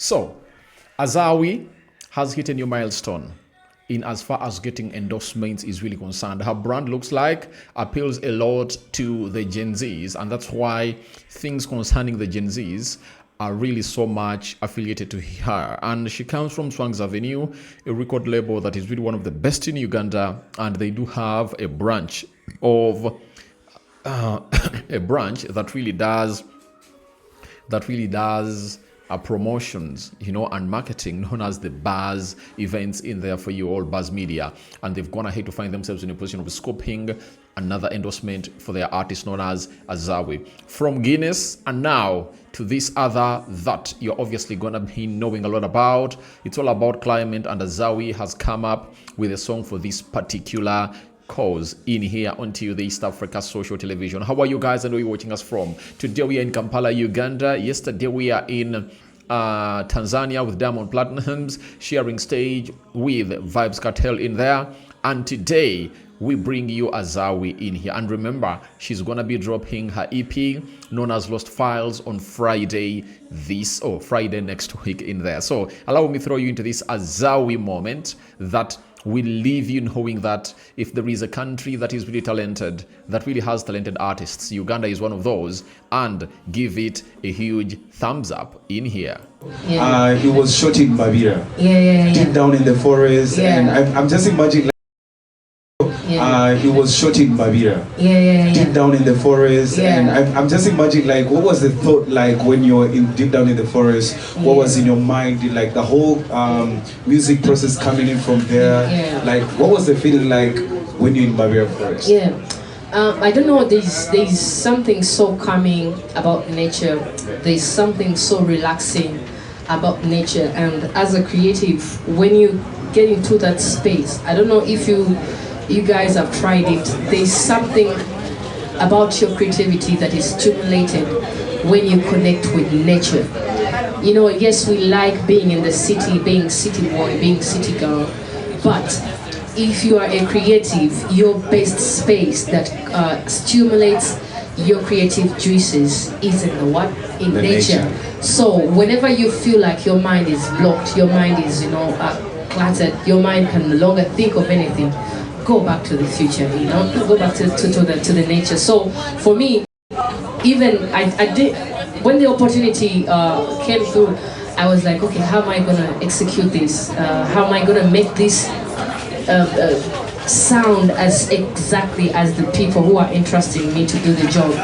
So, Azawi has hit a new milestone in as far as getting endorsements is really concerned. Her brand looks like appeals a lot to the Gen Zs, and that's why things concerning the Gen Zs are really so much affiliated to her. And she comes from Swangs Avenue, a record label that is really one of the best in Uganda, and they do have a branch of a branch that really does promotions, and marketing, known as the Buzz events in there for you all, Buzz Media. And they've gone ahead to find themselves in a position of scoping another endorsement for their artist known as Azawi. From Guinness and now to this other that you're obviously gonna be knowing a lot about. It's all about climate, and Azawi has come up with a song for this particular cause in here onto the East Africa Social Television. How are you guys, and where are you watching us from? Today we are in Kampala, Uganda. Yesterday we are in Tanzania with Diamond Platnumz sharing stage with Vibes Cartel in there, and today we bring you Azawi in here. And remember, she's gonna be dropping her EP known as Lost Files on Friday next week in there. So allow me throw you into this Azawi moment that will leave you knowing that if there is a country that is really talented, that really has talented artists, Uganda is one of those, and give it a huge thumbs up in here. He was shot in Babira, deep down in the forest, and I'm just imagining he was shot in Babira, deep down in the forest, and I'm just imagining, like, what was the thought like when you're deep down in the forest? What was in your mind, like the whole music process coming in from there? Like, what was the feeling like when you're in Babira forest? I don't know, there's something so calming about nature. There's something so relaxing about nature, and as a creative, when you get into that space, I don't know if you guys have tried it, there's something about your creativity that is stimulated when you connect with nature. Yes, we like being in the city, being city boy, being city girl, but if you are a creative, your best space that stimulates your creative juices is in the nature. So whenever you feel like your mind is blocked, your mind is cluttered, your mind can no longer think of anything, go back to the future, go back to the nature. So for me, even I did, when the opportunity came through, I was like, okay, how am I gonna execute this? How am I gonna make this sound as exactly as the people who are interested in me to do the job?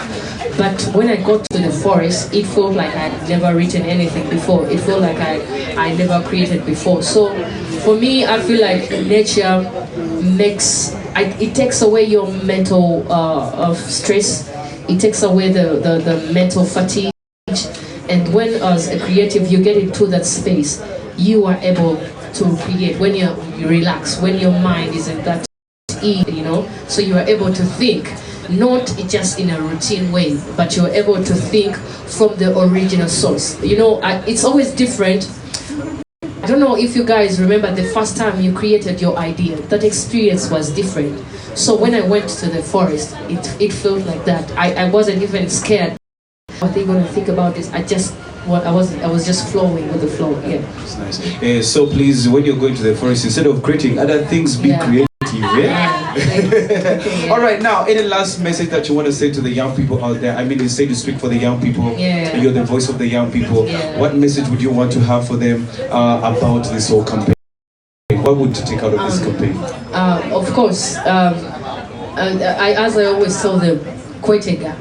But when I got to the forest, it felt like I'd never written anything before. It felt like I never created before. So for me, I feel like nature it takes away your mental stress. It takes away the mental fatigue. And when as a creative you get into that space, you are able to create when you relax, when your mind is in that ease, so you are able to think, not just in a routine way, but you're able to think from the original source. It's always different. I don't know if you guys remember the first time you created your idea. That experience was different. So when I went to the forest, it felt like that. I wasn't even scared. What are they going to think about this? I was just flowing with the flow. That's nice. So please, when you're going to the forest, instead of creating other things, be creative. All right, now, any last message that you want to say to the young people out there? I mean, you say to speak for the young people. You're the voice of the young people. What message would you want to have for them about this whole campaign? What would you take out of this campaign? Of course, as I always tell them, Kwetega.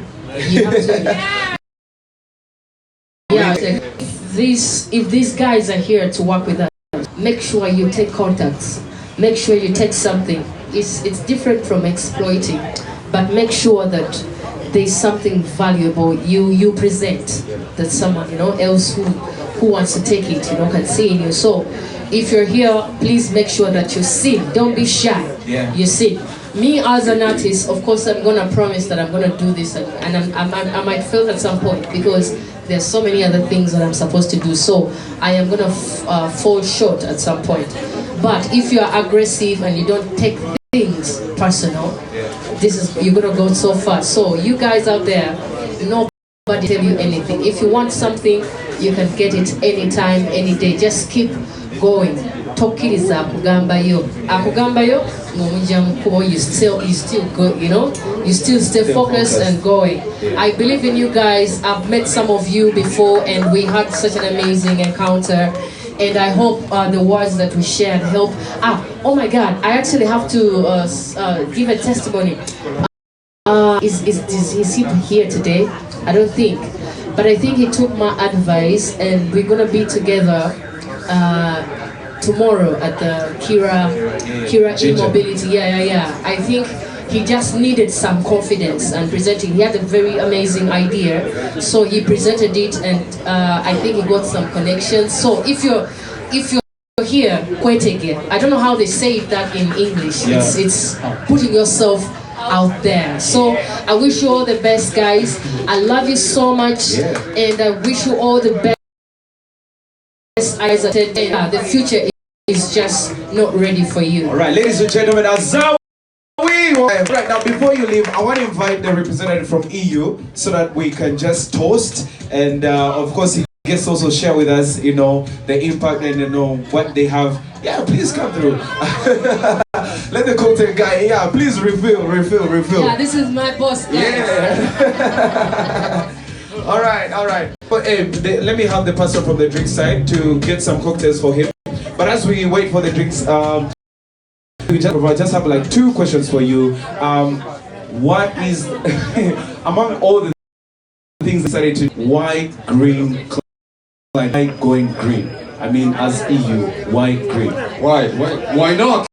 You have to. If these guys are here to work with us, make sure you take contacts. Make sure you take something. It's different from exploiting, but make sure that there's something valuable you present, that someone else who wants to take it can see in you. So if you're here, please make sure that you sing. Don't be shy. You sing. Me as an artist, of course, I'm gonna promise that I'm gonna do this, and I might fail at some point because there's so many other things that I'm supposed to do. So I am gonna fall short at some point. But if you are aggressive and you don't take things personal, you're gonna go so far. So you guys out there, nobody tell you anything. If you want something, You can get it anytime, any day. Just keep going. Tokkiriza akugambayo. Akugambayo, you still good, you know? You still stay focused and going. I believe in you guys. I've met some of you before and we had such an amazing encounter. And I hope the words that we shared help. Oh my God, I actually have to give a testimony. Is he here today? I don't think. But I think he took my advice and we're going to be together tomorrow at the Kira E-Mobility. Yeah. I think he just needed some confidence and presenting. He had a very amazing idea, so he presented it, and I think he got some connections. So if you're here, kwetege. I don't know how they say that in English. Yeah. It's putting yourself out there. So I wish you all the best, guys. I love you so much, and I wish you all the best. The future is just not ready for you. All right, ladies and gentlemen, Azawi. Right now, before you leave, I want to invite the representative from EU so that we can just toast, and of course, he gets also share with us, you know, the impact and you know what they have. Yeah, please come through. Let the cocktail guy. Yeah, please refill. Yeah, this is my boss. Guys. Yeah. All right. But, let me have the person from the drink side to get some cocktails for him. But as we wait for the drinks, we just have like 2 questions for you. What is among all the things decided to why green? Why going green? I mean, as EU, why green? Why not?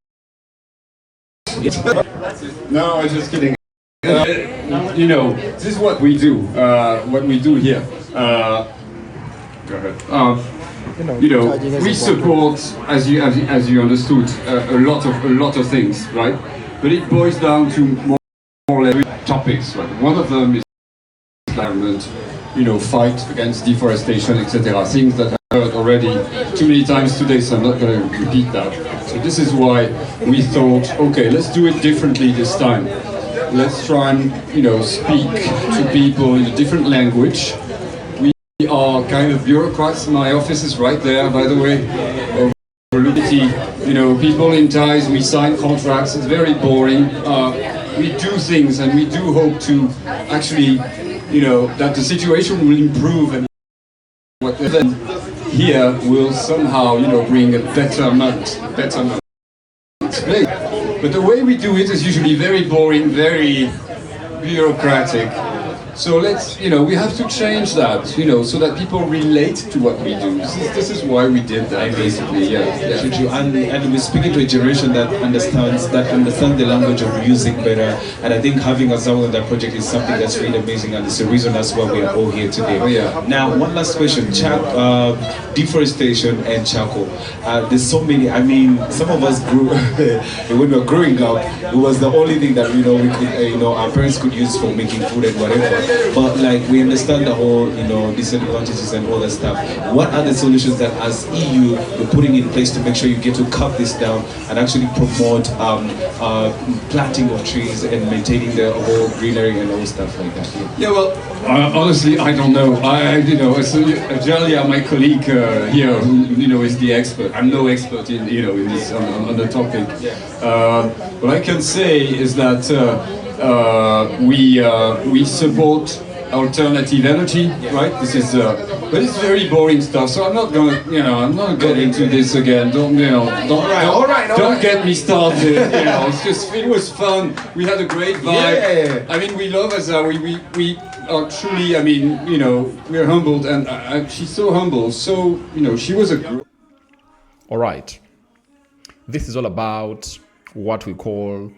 No, I'm just kidding. You know, this is what we do. What we do here. Go ahead. You know, we support, as you understood, a lot of things, right? But it boils down to more or less topics. Right? One of them is environment, you know, fight against deforestation, etc. Things that I heard already too many times today, so I'm not going to repeat that. So this is why we thought, okay, let's do it differently this time. Let's try and, you know, speak to people in a different language. We are kind of bureaucrats. My office is right there, by the way. You know, people in ties, we sign contracts, it's very boring. We do things and we do hope to actually, you know, that the situation will improve and whatever here will somehow, you know, bring a betterment. But the way we do it is usually very boring, very bureaucratic. So let's, you know, we have to change that, you know, so that people relate to what we do. This is why we did that, basically. Yeah. And we're speaking to a generation that understands the language of music better. And I think having Azawi on that project is something that's really amazing, and it's the reason that's why we are all here today. Oh, yeah. Now, one last question: deforestation and charcoal. There's so many. I mean, some of us grew when we were growing up. It was the only thing that we could, our parents could use for making food and whatever. But like we understand the whole, you know, disadvantages and all that stuff. What are the solutions that as EU you're putting in place to make sure you get to cut this down and actually promote planting of trees and maintaining the whole greenery and all stuff like that? Yeah, well, honestly, I don't know. You know, so Jalia, my colleague here, who you know is the expert. I'm no expert in in this on the topic. What I can say is that. We support alternative energy, right? This is, but it's very boring stuff. So I'm not gonna get into this again. Don't get me started. You know, it was fun. We had a great vibe. Yeah. I mean, we love Azawi. We are truly. I mean, you know, we're humbled, and she's so humble. So you know, she was a. All right. This is all about what we call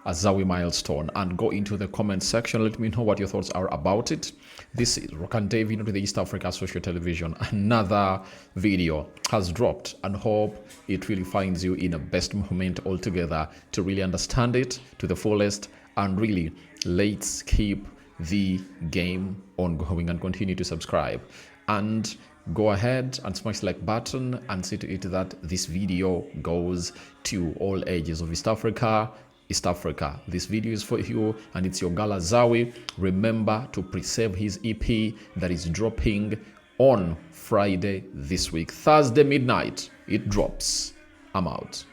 Azawi Milestone, and go into the comment section. Let me know what your thoughts are about it. This is Rokan David to the East Africa Social Television. Another video has dropped, and hope it really finds you in a best moment altogether to really understand it to the fullest. And really, let's keep the game ongoing and continue to subscribe and go ahead and smash the like button and see to it that this video goes to all ages of East Africa. This video is for you, and it's your girl Azawi. Remember to pre-save his EP that is dropping on Friday this week. Thursday midnight, it drops. I'm out.